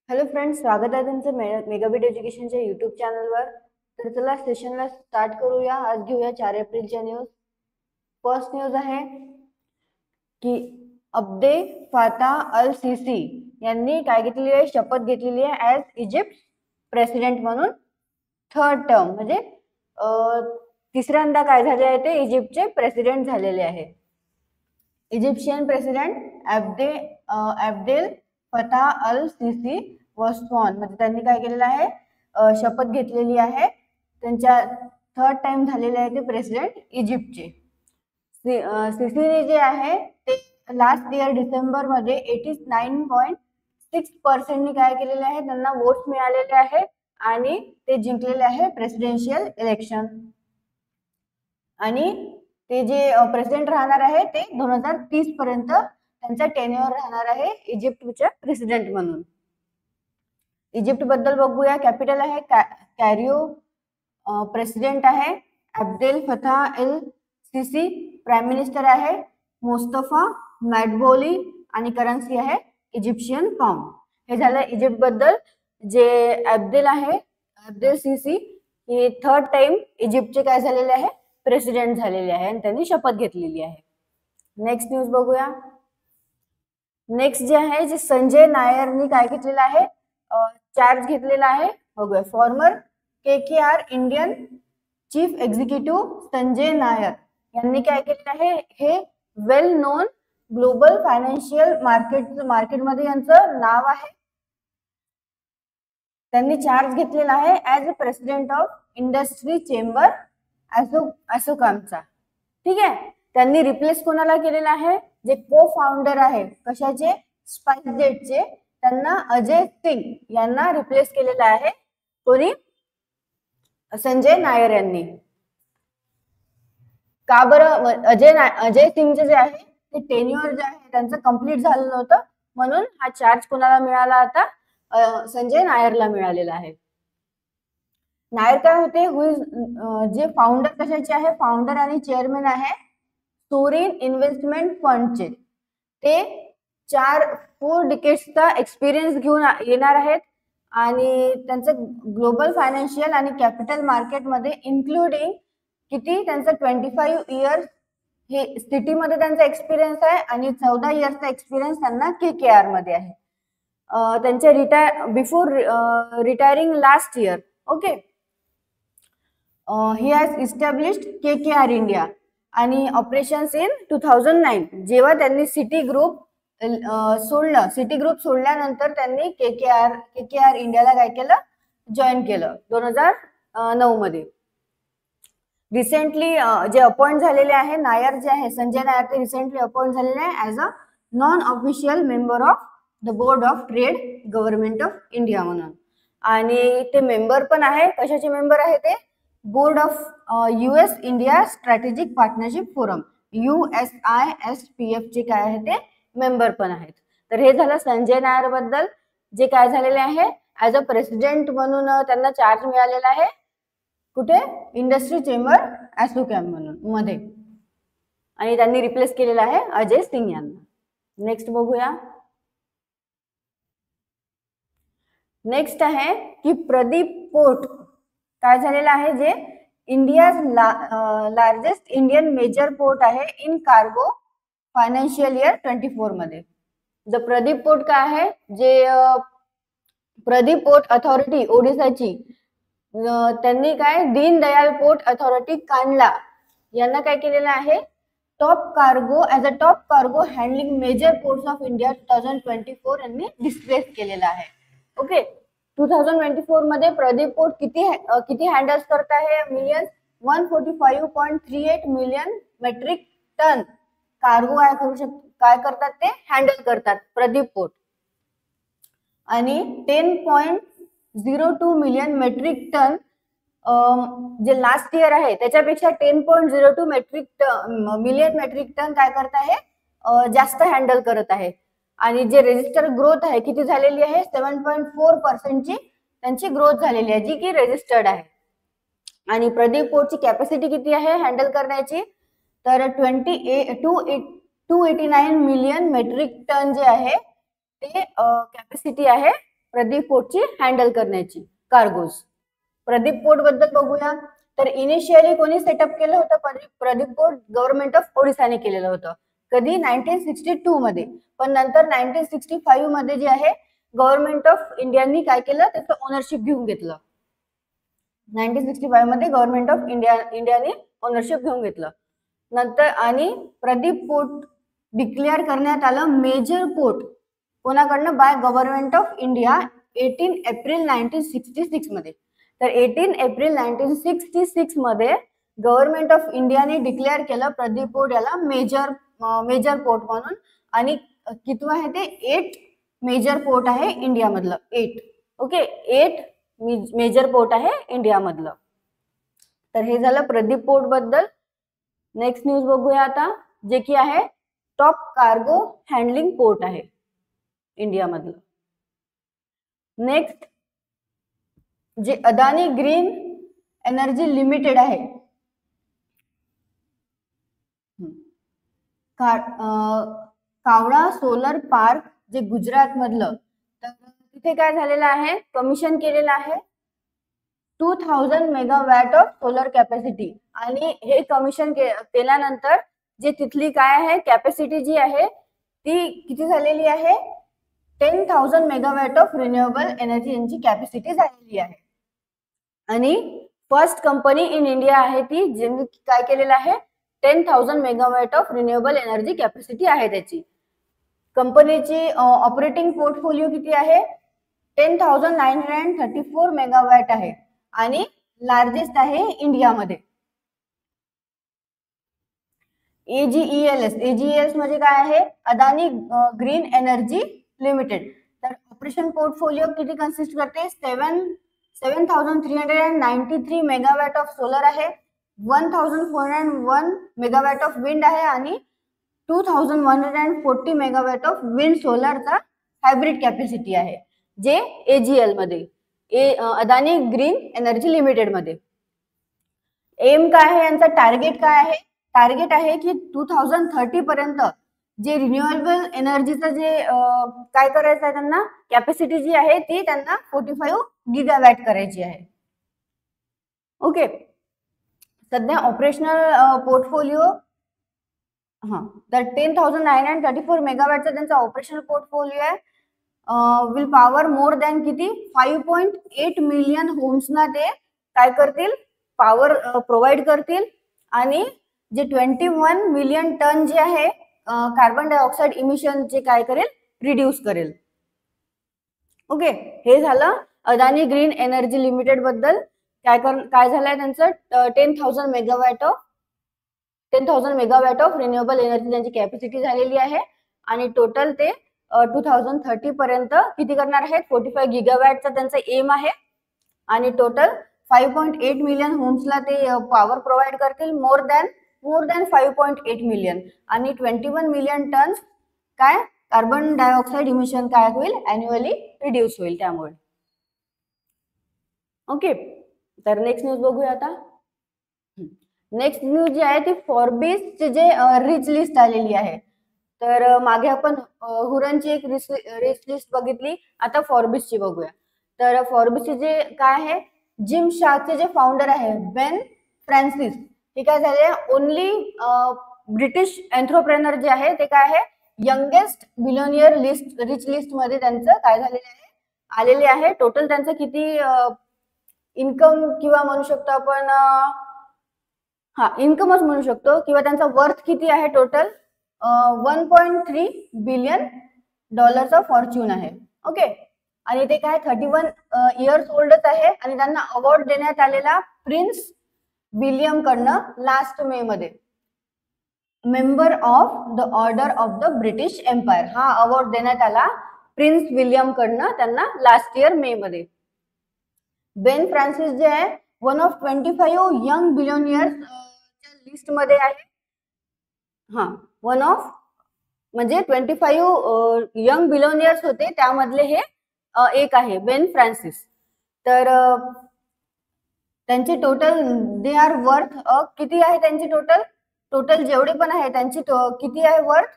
Hello friends, स्वागत आहे तुमचं मेगाबिट एज्युकेशनच्या यूट्यूब चॅनलवर. तर चला सेशनला स्टार्ट करूया. आज घेऊया 4 एप्रिलच्या न्यूज. फर्स्ट न्यूज आहे की अब्दे फाताह अल सिसी यांनी काय घेतलेली आहे, शपथ घेतलेली आहे ॲज इजिप्त प्रेसिडेंट म्हणून थर्ड टर्म, म्हणजे तिसऱ्यांदा काय झाले आहे ते इजिप्तचे प्रेसिडेंट झालेले आहे. Egyptian president Abdel Fattah al Sisi वॉस्टॉन, म्हणजे त्यांनी काय केलेलं आहे, शपथ घेतलेली आहे. त्यांच्या थर्ड टाइम झालेले आहे ते प्रेसिडेंट इजिप्तचे. सिसीने जे आहे ते लास्ट इयर डिसेंबर मध्ये 89.6% काय केलेले आहे, त्यांना वोट्स मिळालेले आहे आणि ते जिंकलेले आहे प्रेसिडेन्शियल इलेक्शन. आणि ते जे प्रेसिडेंट राहणार आहे ते 2030 पर्यंत त्यांचा टेन्युअर राहणार आहे इजिप्तच्या प्रेसिडेंट म्हणून. इजिप्त बद्दल बघूया. कॅपिटल आहे कॅरियो. प्रेसिडेंट आहे अब्देल फताह एल सिसी. प्राईम मिनिस्टर आहे मुस्तफा मॅडबोली आणि करन्सी आहे इजिप्शियन पाउंड. हे झालं इजिप्त बद्दल. जे अब्देल सिसी हे थर्ड टाइम इजिप्तचे काय झालेले आहे, प्रेसिडेंट झालेले आहे आणि त्यांनी शपथ घेतलेली आहे. नेक्स्ट न्यूज बघूया. नेक्स्ट जे आहे, जे संजय नायरनी काय घेतलेलं आहे, चार्ज घेतलेला आहे. बघूया. Farmer KKR Indian chief executive Sanjay Nair यांनी काय केलेलं आहे, हे वेल नोन ग्लोबल फायनान्शियल मार्केटमध्ये यांचं नाव आहे. त्यांनी चार्ज घेतलेला आहे as a president of industry chamber असोकामचा. ठीक आहे. त्यांनी रिप्लेस कोणाला केलेला आहे, जे को फाउंडर आहे कशाचे, स्पाइसजेटचे, त्यांना अजय सिंग यांना रिप्लेस केलेला आहे. कोणी, संजय नायर यांनी. का बरं? अजय सिंगचे जे आहे ते टेन्युअर जे आहे त्यांचं कंप्लीट झालं नव्हतं, म्हणून हा चार्ज कोणाला मिळाला, आता संजय नायरला मिळालेला आहे. नायर काय होते, जे फाउंडर कशाचे आहे, फाउंडर आणि चेअरमॅन आहे सोरिन इन्व्हेस्टमेंट फंडचे. ते 4 डिकेड्सचा एक्सपिरियन्स घेऊन येणार आहेत आणि त्यांचं ग्लोबल फायनान्शियल आणि कॅपिटल मार्केटमध्ये इन्क्लुडिंग किती, त्यांचं 25 इयर्स हे सिटीमध्ये त्यांचा एक्सपिरियन्स आहे आणि 14 इयर्सचा एक्सपिरियन्स त्यांना KKR मध्ये आहे. त्यांच्या before retiring last year. Okay. He has established KKR India आणि ऑपरेशन्स इन 2009. जेव्हा त्यांनी सिटी ग्रुप सोडल्यानंतर त्यांनी KKR इंडियाला काय केलं, जॉईन केलं 2009 मध्ये. रिसेंटली जे अपॉइंट झालेले आहे नायर जे आहे, संजय नायर, ते रिसेंटली अपॉइंट झालेले आहे as a non official member of the board of trade government of India म्हणून. आणि ते मेंबर पण आहे. कशाचे मेंबर आहे ते, board of US India strategic partnership forum USISPF चे काय आहे ते मेंबर पण आहेत. तर हे झालं संजय नायर बद्दल, जे काय झालेले आहे ॲज अ प्रेसिडेंट म्हणून त्यांना चार्ज मिळालेला आहे. कुठे, इंडस्ट्री चेंबर असोचॅम म्हणून मध्ये, आणि त्यांनी रिप्लेस केलेला आहे अजय सिंग यांना. नेक्स्ट बघूया. नेक्स्ट आहे की प्रदीप पोर्ट काय झालेला आहे, जे India largest Indian major port आहे इन कार्गो फायनान्शियल इयर 24 मध्ये. द प्रदीप पोर्ट काय आहे, जे प्रदीप पोर्ट अथॉरिटी ओडिसाची, त्यांनी काय दीनदयाल पोर्ट अथॉरिटी कांडला यांना काय केलेलं आहे, top cargo handling major ports of India 2024 यांनी डिस्प्लेस केलेला आहे. ओके. 2024 मध्ये प्रदीप पोर्ट किती हँडल्स करत आहे, 145.38 मिलियन मेट्रिक टन कार्गो काय करतात, ते हँडल करतात प्रदीप पोर्ट. आणि 10.02 मिलियन मेट्रिक टन जे लास्ट इयर आहे त्याच्यापेक्षा 10.02 मिलियन मेट्रिक टन काय करत आहे, जास्त हँडल करत आहे. आणि जे रजिस्टर ग्रोथ आहे किती झालेली आहे, 7.4% ची त्यांची ग्रोथ झालेली आहे, जी की रजिस्टर्ड आहे. आणि प्रदीप पोर्टची कॅपॅसिटी किती आहे हँडल करण्याची, तर 289 मिलियन मेट्रिक टन जे आहे ते कॅपॅसिटी आहे प्रदीप पोर्टची हँडल करण्याची कार्गोज. प्रदीप पोर्ट बद्दल बघूया. तर इनिशियली कोणी सेटअप केलं होतं प्रदीप पोर्ट? गव्हर्नमेंट ऑफ ओडिसाने केलेलं होतं. कधी? 1962 मध्ये. पण नंतर 1965 मध्ये जे आहे गव्हर्नमेंट ऑफ इंडियानी काय केलं, त्याचं ओनरशिप घेऊन घेतलं. 1965 मध्ये गव्हर्नमेंट ऑफ इंडियाने ओनरशिप घेऊन घेतलं. नंतर आणि प्रदीप पोर्ट डिक्लेअर करण्यात आलं मेजर पोर्ट कोणाकडनं? By government of India 18 April 1966 मध्ये. तर 18 एप्रिल 1966 मध्ये गव्हर्नमेंट ऑफ इंडियाने डिक्लेअर केलं प्रदीप पोर्ट याला मेजर पोर्ट म्हणून. आणि कितवं आहे ते? 8 मेजर पोर्ट आहे इंडियामधलं. 8. ओके, 8 मेजर पोर्ट आहे इंडियामधलं. तर हे झालं प्रदीप पोर्ट बद्दल. नेक्स्ट न्यूज बघूया आता, जे की आहे टॉप कार्गो हँडलिंग पोर्ट आहे इंडियामधलं. नेक्स्ट जे अदानी ग्रीन एनर्जी लिमिटेड आहे, कावडा सोलर पार्क जे गुजरात मधलं, तर तिथे काय झालेलं आहे? कमिशन केलेलं आहे 2000 मेगावॅट ऑफ सोलर कॅपॅसिटी. आणि हे कमिशन केल्यानंतर जे तिथली काय आहे कॅपॅसिटी जी आहे ती किती झालेली आहे? 10,000 मेगावॅट ऑफ रिन्युएबल एनर्जी यांची कॅपॅसिटी झालेली आहे. आणि फर्स्ट कंपनी इन इंडिया आहे ती ज्यांनी काय केलेलं आहे 10,000 megawatt of renewable energy capacity आहे त्याची. कंपनीची ऑपरेटिंग पोर्टफोलिओ किती आहे? 10,934 मेगावॅट आहे आणि लार्जेस्ट आहे इंडियामध्ये. AGELS म्हणजे काय आहे? Adani green energy limited. तर ऑपरेशन पोर्टफोलिओ किती कन्सिस्ट करते? 7,393 मेगावॅट ऑफ सोलर आहे, 1,401 मेगावॅट ऑफ विंड आहे आणि 2,140 मेगावॅट ऑफ विंड सोलरचा हायब्रिड कॅपॅसिटी आहे, जे AGL मध्ये अदानी ग्रीन एनर्जी लिमिटेड मध्ये. एम काय आहे यांचा? टार्गेट काय आहे? टार्गेट आहे की 2030 पर्यंत जे रिन्युएबल एनर्जीचं जे काय करायचं आहे त्यांना, कॅपॅसिटी जी आहे ती त्यांना 45 गिगावॅट करायची आहे. ओके, सध्या ऑपरेशनल पोर्टफोलिओ तर 10,934 मेगावॅटचा त्यांचा ऑपरेशनल पोर्टफोलिओ आहे. विल पॉवर मोर दॅन किती? 5.8 मिलियन होम्सना ते काय करतील? पॉवर प्रोव्हाइड करतील. आणि जे 21 मिलियन टन जे आहे कार्बन डायऑक्साईड इमिशन जे काय करेल? रिड्यूस करेल. ओके, हे झालं अदानी ग्रीन एनर्जी लिमिटेड बद्दल. काय झालंय त्यांचं 10,000 मेगावॅट ऑफ रिन्युएबल एनर्जी त्यांची कॅपॅसिटी झालेली आहे. आणि टोटल ते 2030 पर्यंत किती करणार आहेत? 45 गिगावॅटचा त्यांचा एम आहे. आणि टोटल 5.8 मिलियन होम्सला ते पॉवर प्रोव्हाइड करतील, मोर दॅन 5.8 मिलियन. आणि 21 मिलियन टन काय कार्बन डायऑक्साईड इमिशन काय होईल? अॅन्युअली रिड्यूस होईल त्यामुळे. ओके, तर नेक्स्ट न्यूज बघूया आता. नेक्स्ट न्यूज जी आहे ती फॉर्ब्सची जे रिच लिस्ट आलेली आहे. तर मागे आपण हुरनची एक रिच लिस्ट बघितली, आता फॉर्ब्सची बघूया. तर फॉर्ब्सचे जे काय आहे, जिम शार्कचे जे फाउंडर आहे बेन फ्रान्सिस, हे काय झाले? ओनली ब्रिटिश एंटरप्रेनर जे आहे ते काय आहे? Youngest billionaire list rich list मध्ये त्यांचं काय झालेलं आहे? आलेले आहे. टोटल त्यांचं किती इन्कम किंवा म्हणू शकतो आपण इन्कमच म्हणू शकतो, किंवा त्यांचा वर्थ किती आहे? टोटल 1.3 बिलियन डॉलरचा फॉर्च्यून आहे. ओके, आणि ते काय 31 इयर्स ओल्डच आहे. आणि त्यांना अवॉर्ड देण्यात आलेला प्रिन्स विलियम कडनं लास्ट मे मध्ये, member of the order of the British empire, हा अवॉर्ड देण्यात आला प्रिन्स विलियम कडनं त्यांना लास्ट इयर मे मध्ये. बेन फ्रान्सिस जे आहे 1 ऑफ 25 यंग बिलियनियर्स लिस्ट मध्ये आहे. 1 ऑफ म्हणजे 25 यंग बिलियनियर्स होते त्यामधले हे एक आहे बेन फ्रान्सिस. तर त्यांचे टोटल दे आर वर्थ किती आहे? त्यांची टोटल जेवढे पण आहे त्यांची किती आहे वर्थ?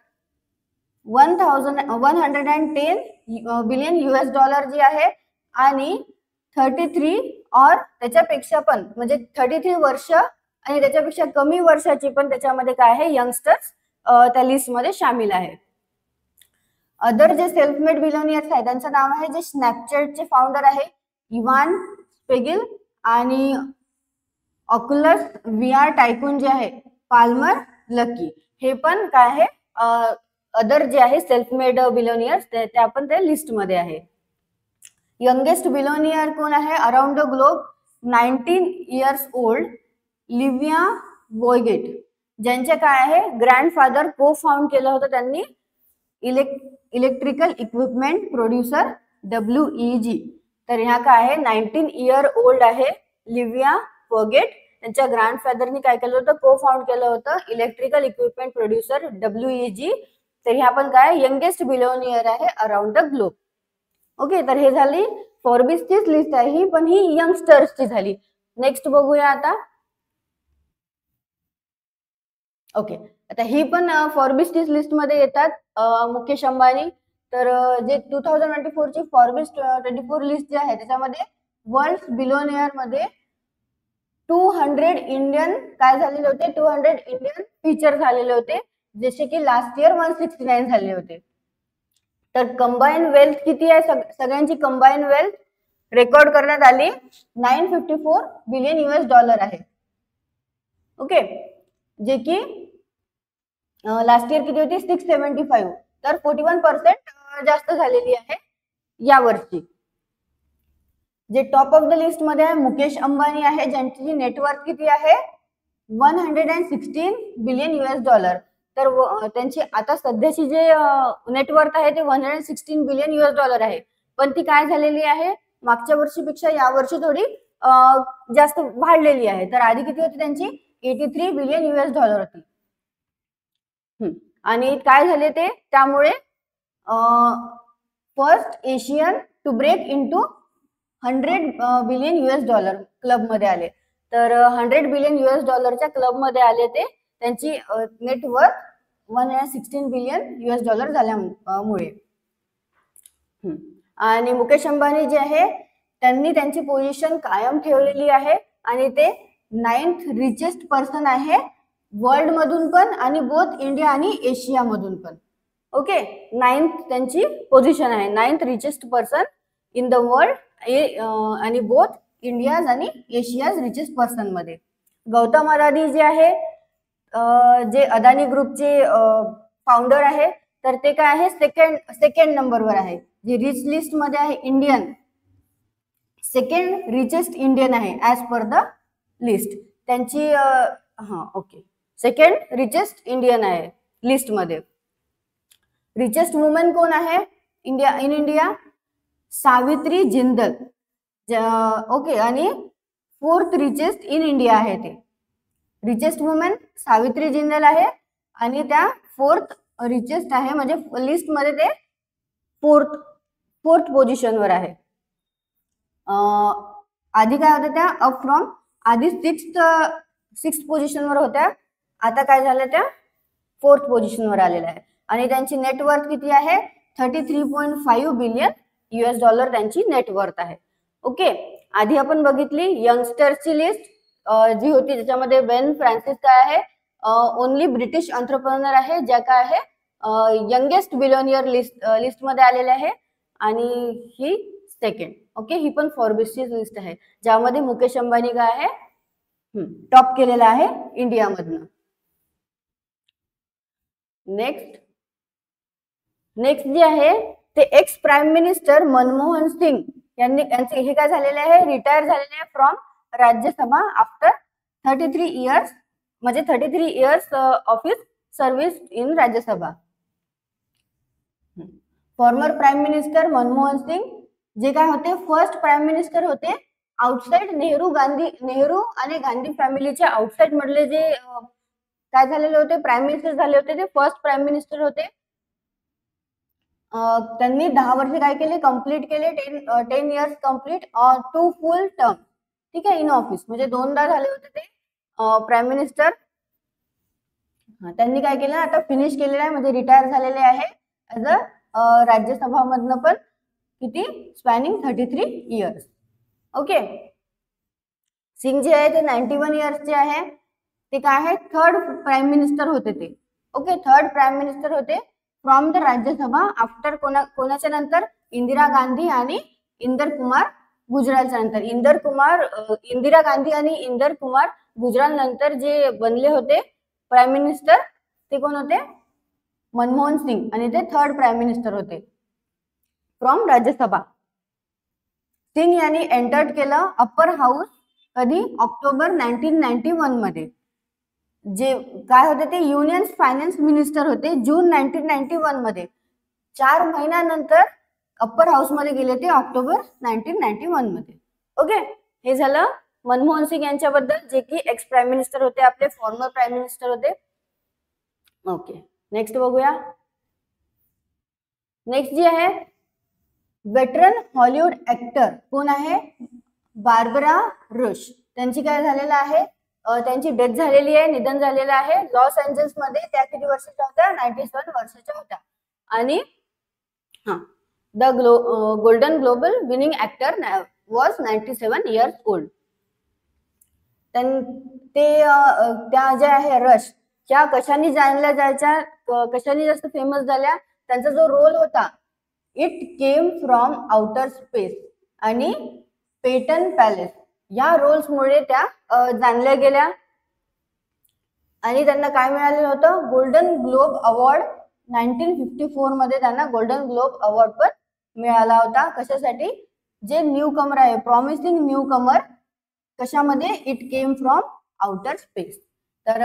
110 बिलियन US डॉलर जी आहे आणि 33 और त्याच्यापेक्षा पण म्हणजे 33 वर्ष आणि त्याच्यापेक्षा कमी वर्षाची पण त्याच्यामध्ये काय आहे यंगस्टर्स त्या लिस्ट मध्ये सामील आहे. अदर जे सेल्फ मेड बिलियनियर्स आहे त्यांचं नाव आहे जे स्नॅपचॅटचे फाउंडर आहे इवान स्पेगिल आणि ऑक्युलस VR टायकून जे आहे पाल्मर लकी. हे पण काय आहे अदर जे आहे सेल्फ मेड बिलियनियर्स ते आपण त्या लिस्ट मध्ये आहे. यंगेस्ट बिलियनियर कोण आहे around the globe 19 years old Livia Voigt, ज्यांचे काय आहे ग्रँडफादर को फाउंड केलं होतं त्यांनी इलेक्ट्रिकल इक्विपमेंट प्रोड्युसर WEG. तर ह्या काय आहे 19 इयर ओल्ड आहे लिव्हिया वॉयगेट. त्यांच्या ग्रँडफादरनी काय केलं होतं को फाउंड केलं होतं इलेक्ट्रिकल इक्विपमेंट प्रोड्युसर WEG. तर ह्या पण काय यंगेस्ट बिलियनियर आहे अराउंड द ग्लोब. ओके, तर हे झाली फॉर्ब्सचीच लिस्ट आहे ही, पण ही यंगस्टर्सची झाली. नेक्स्ट बघूया आता. ओके, आता ही पण फॉर्ब्सचीच लिस्ट मध्ये येतात मुकेश अंबानी. तर जे 2024 ची फॉर्ब्स 24 लिस्ट जी आहे त्याच्यामध्ये वर्ल्ड बिलियनियर मध्ये 200 इंडियन काय झालेले होते 200 इंडियन फीचर झालेले होते, जसे की लास्ट इयर 169 झाले होते. तर कंबाईन वेल्थ किती आहे सगळ्यांची कंबाईन वेल्थ रेकॉर्ड करण्यात आली 954 बिलियन US डॉलर आहे. ओके, जे की लास्ट इयर किती होती 675. तर 41% जास्त झालेली आहे या वर्षी. जे टॉप ऑफ द लिस्ट मध्ये आहे मुकेश अंबानी आहे, ज्यांची नेटवर्थ किती आहे 116 बिलियन US डॉलर. तर त्यांची आता सध्याची जे नेटवर्थ आहे ते 116 बिलियन US डॉलर आहे, पण ती काय झालेली आहे मागच्या वर्षीपेक्षा या वर्षी थोडी जास्त वाढलेली आहे. तर आधी किती होती त्यांची 83 बिलियन US डॉलर होती. आणि काय झाले ते त्यामुळे first Asian to break into 100 billion US dollar club मध्ये आले. तर 100 बिलियन US डॉलरच्या क्लब मध्ये आले ते, त्यांची नेटवर्थ 116 बिलियन US डॉलर झाल्यामुळे. आणि मुकेश अंबानी जे आहे त्यांनी त्यांची पोझिशन कायम ठेवलेली आहे आणि ते 9th रिचेस्ट पर्सन आहे वर्ल्ड मधून पण आणि बोथ इंडिया आणि एशिया मधून पण. ओके, 9th त्यांची पोझिशन आहे 9th richest person in the world आणि बोथ इंडियाज आणि एशियाज रिचेस्ट पर्सन मध्ये. गौतम अदानी जे आहे जे अदानी ग्रुपचे फाउंडर आहे तर ते काय आहे सेकंड नंबरवर आहे. जे रिच लिस्ट मध्ये आहे इंडियन सेकंड रिचेस्ट इंडियन आहे ऍज पर द लिस्ट त्यांची ओके सेकंड रिचेस्ट इंडियन आहे लिस्ट मध्ये. रिचेस्ट वुमन कोण आहे in India Savitri Jindal. Okay, आणि 4th रिचेस्ट इन इंडिया आहे ते. रिचेस्ट वुमन सावित्री जिंदल आहे आणि त्या 4th रिचेस्ट आहे म्हणजे लिस्ट मध्ये ते 4th पोझिशनवर आहे. आधी काय होत्या त्या अप फ्रॉम आधी 6th पोझिशनवर होत्या, आता काय झालं त्या 4th पोझिशनवर आलेल्या आहे. आणि त्यांची नेटवर्थ किती आहे 33.5 बिलियन US डॉलर त्यांची नेटवर्थ आहे. ओके, आधी आपण बघितली यंगस्टर्सची लिस्ट जी होती त्याच्यामध्ये बेन फ्रान्सिस काय आहे ओनली ब्रिटिश एंटरप्रेन्योर आहे ज्या काय आहे यंगेस्ट बिलियनियर लिस्ट मध्ये आलेले आहे आणि ही सेकंड. ओके, ही पण फॉर्ब्सची लिस्ट आहे ज्यामध्ये मुकेश अंबानी काय आहे टॉप केलेला आहे इंडिया मधनं. नेक्स्ट जे आहे ते ex prime minister Manmohan Singh यांचे हे काय झालेले आहे रिटायर झालेले आहे फ्रॉम राज्यसभा आफ्टर 33 इयर्स म्हणजे 33 years office service in Rajya Sabha. Former prime minister Manmohan Singh जे काय होते फर्स्ट प्राईम मिनिस्टर होते आउटसाइड नेहरू आणि गांधी फॅमिलीच्या आउटसाइड मधले जे काय झालेले होते प्राईम मिनिस्टर झाले होते ते फर्स्ट प्राईम मिनिस्टर होते. त्यांनी 10 वर्ष काय केले कंप्लीट केले 10 इयर्स कंप्लीट 2 फुल टर्म. ठीक आहे, इन ऑफिस म्हणजे 2दा झाले होते ते प्राईम मिनिस्टर. त्यांनी काय केलं आता फिनिश केलेलं आहे म्हणजे रिटायर झालेले आहे ऍज अ राज्यसभा मधनं पण किती स्पॅनिंग 33 इयर्स. ओके. सिंग जे आहे ते 91 इयर्सचे आहे. ते काय आहे, थर्ड प्राईम मिनिस्टर होते ते. ओके, थर्ड प्राईम मिनिस्टर होते फ्रॉम द राज्यसभा आफ्टर कोणाच्या नंतर, इंदिरा गांधी आणि इंदर कुमार गुजरालच्या नंतर. इंदिरा गांधी आणि इंदर कुमार गुजराल नंतर जे बनले होते प्राईम मिनिस्टर ते कोण होते, मनमोहन सिंग, आणि ते थर्ड प्राईम मिनिस्टर होते फ्रॉम राज्यसभा. सिंग यांनी एंटर्ड केलं अप्पर हाऊस कधी, ऑक्टोबर 1991 मध्ये. जे काय होते ते युनियन फायनान्स मिनिस्टर होते जून 1991 मध्ये. 4 महिन्यानंतर अप्पर हाऊस मध्ये गेले ते ऑक्टोबर 1991 मध्ये. ओके, हे झालं मनमोहन सिंग यांच्याबद्दल, जे की एक्स प्राईम मिनिस्टर होते, आपले फॉर्मर प्राईम मिनिस्टर होते. ओके, नेक्स्ट बघूया. नेक्स्ट जे आहे वेटरन हॉलिवूड ऍक्टर कोण आहे, बार्बरा रुश. त्यांची काय झालेलं आहे, त्यांची डेथ झालेली आहे, निधन झालेलं आहे लॉस एंजल्स मध्ये. त्या किती वर्षाच्या होत्या, 97 वर्षाच्या होत्या. आणि the golden global winning actor was 97 years old. त्या ज्या आहे रश, त्या कशाने जाणल्या जायच्या, कशाने जास्त फेमस झाल्या, त्यांचा जो रोल होता it came from outer space आणि पेटन पॅलेस, या रोल्समुळे त्या जाणल्या गेल्या. आणि त्यांना काय मिळालेलं होतं, गोल्डन ग्लोब अवॉर्ड 1954 मध्ये त्यांना गोल्डन ग्लोब अवॉर्ड पण मिळाला होता. कशासाठी, जे न्यू कमर आहे, प्रॉमिसिंग न्यू कमर, कशामध्ये, it came from outer space. तर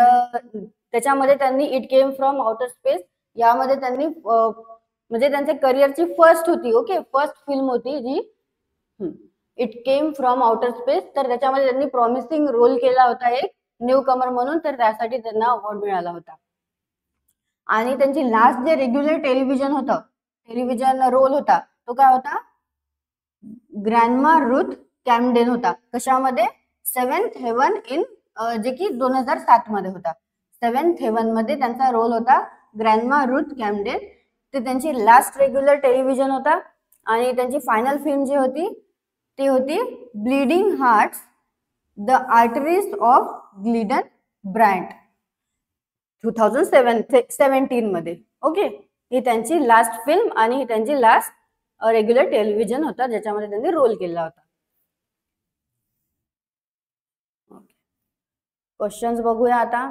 त्याच्यामध्ये त्यांनी it came from outer space यामध्ये त्यांनी म्हणजे त्यांच्या करिअरची फर्स्ट होती, ओके, फर्स्ट फिल्म होती जी it came from outer space. तर त्याच्यामध्ये त्यांनी प्रॉमिसिंग रोल केला होता एक न्यू कमर म्हणून, तर त्यासाठी त्यांना अवॉर्ड मिळाला होता. आणि त्यांची लास्ट जे रेग्युलर टेलिव्हिजन रोल होता तो काय होता, ग्रँडमा रुथ कॅम्डेन होता. कशामध्ये, 7th हेवन इन, जे की 2007 मध्ये होता. 7th हेवन मध्ये त्यांचा रोल होता ग्रँडमा रुथ कॅम्डेन. ते त्यांची लास्ट रेग्युलर टेलिव्हिजन होता. आणि त्यांची फायनल फिल्म जी होती ती होती bleeding hearts, the arteries of Glidden brand, 2017 मध्ये. ओके, ही त्यांची लास्ट फिल्म आणि ही त्यांची लास्ट रेग्युलर टेलिव्हिजन होता ज्याच्यामध्ये त्यांनी रोल केला होता. क्वेश्चन्स बघूया आता.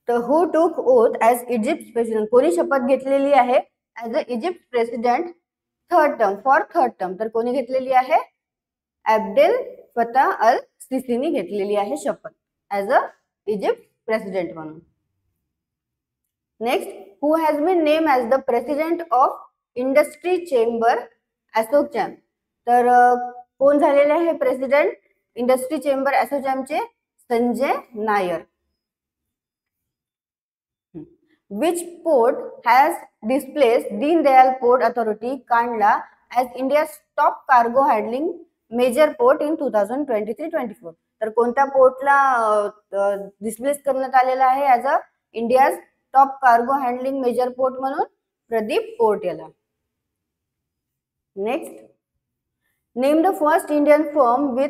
तर हु टूक ओथ ॲज इजिप्त प्रेसिडेंट, कोणी शपथ घेतलेली आहे as a Egypt president third term. तर कोणी घेतलेली आहे, अब्देल फताह अल सिसीनी घेतलेली आहे शपथ ॲज अ इजिप्त प्रेसिडेंट म्हणून. Next, who has been name as the president of industry chamber ASSOCHAM. तर कोण झालेले आहे प्रेसिडेंट इंडस्ट्री चेंबर असोचॅमचे, Sanjay Nayar. Which port has displaced Deen-Dayal Port Authority Kandla as India's top cargo handling major port in 2023-24? तर कोणत्या पोर्टला displace करण्यात आलेला आहे as a India's top cargo handling major port म्हणून, प्रदीप पोर्ट याला. Next, name the first Indian firm with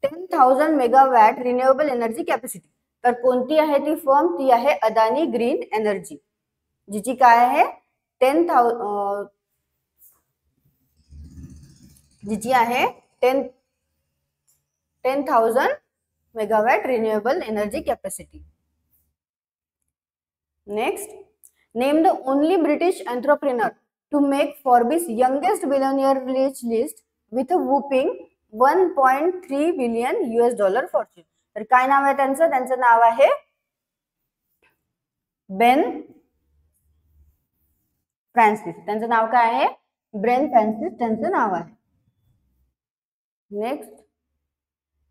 10,000 megawatt renewable energy capacity. तर कोणती आहे ती फर्म, ती आहे अदानी ग्रीन एनर्जी, जिची काय आहे 10,000 megawatt renewable energy capacity. Next, name the only British entrepreneur to make Forbes youngest billionaire list with a whopping $1.3 billion fortune. तर काय नाव आहे त्यांचं नाव आहे बेन फ्रान्सिस. त्यांचं नाव काय आहे, बेन फ्रान्सिस त्यांचं नाव आहे. Next,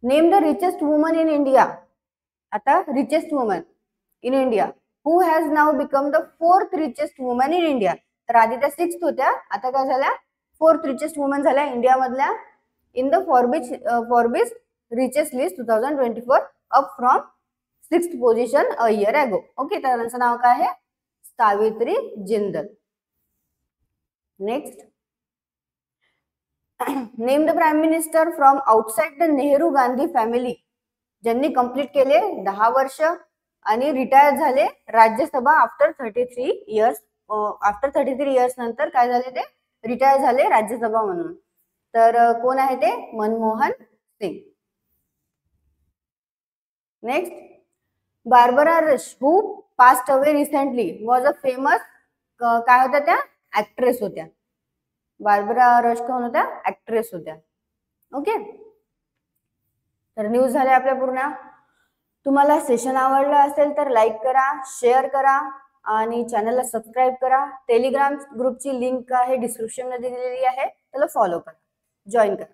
name the richest woman in India. आता richest woman in India who has now become the 4th richest woman in India. तर आधी त्या 6th होत्या, आता काय झाल्या 4th रिचेस्ट वुमन झाल्या इंडियामधल्या. In the Forbes richest list 2024 up from 6th position a year ago. Okay, तर त्यांचं नाव काय आहे, Savitri Jindal. Next, name the prime minister from outside the Nehru Gandhi family, ज्यांनी कंप्लीट केले 10 वर्ष आणि रिटायर झाले Rajya Sabha after 33 years. After 33 years नंतर काय झाले ते रिटायर झाले राज्यसभा म्हणून. तर कोण आहे ते Manmohan Singh. Next, Barbara Rush who passed away recently was a famous, काय होत्या त्या ऍक्ट्रेस होत्या. बार्बरा रश कोण होत्या ऍक्ट्रेस होत्या. ओके, तर न्यूज झाल्या आपल्या पूर्ण. तुम्हाला सेशन आवडलं असेल तर लाईक करा, शेअर करा आणि चॅनलला सबस्क्राईब करा. टेलिग्राम ग्रुपची लिंक आहे डिस्क्रिप्शन मध्ये दिलेली आहे, त्याला फॉलो करा, जॉईन करा.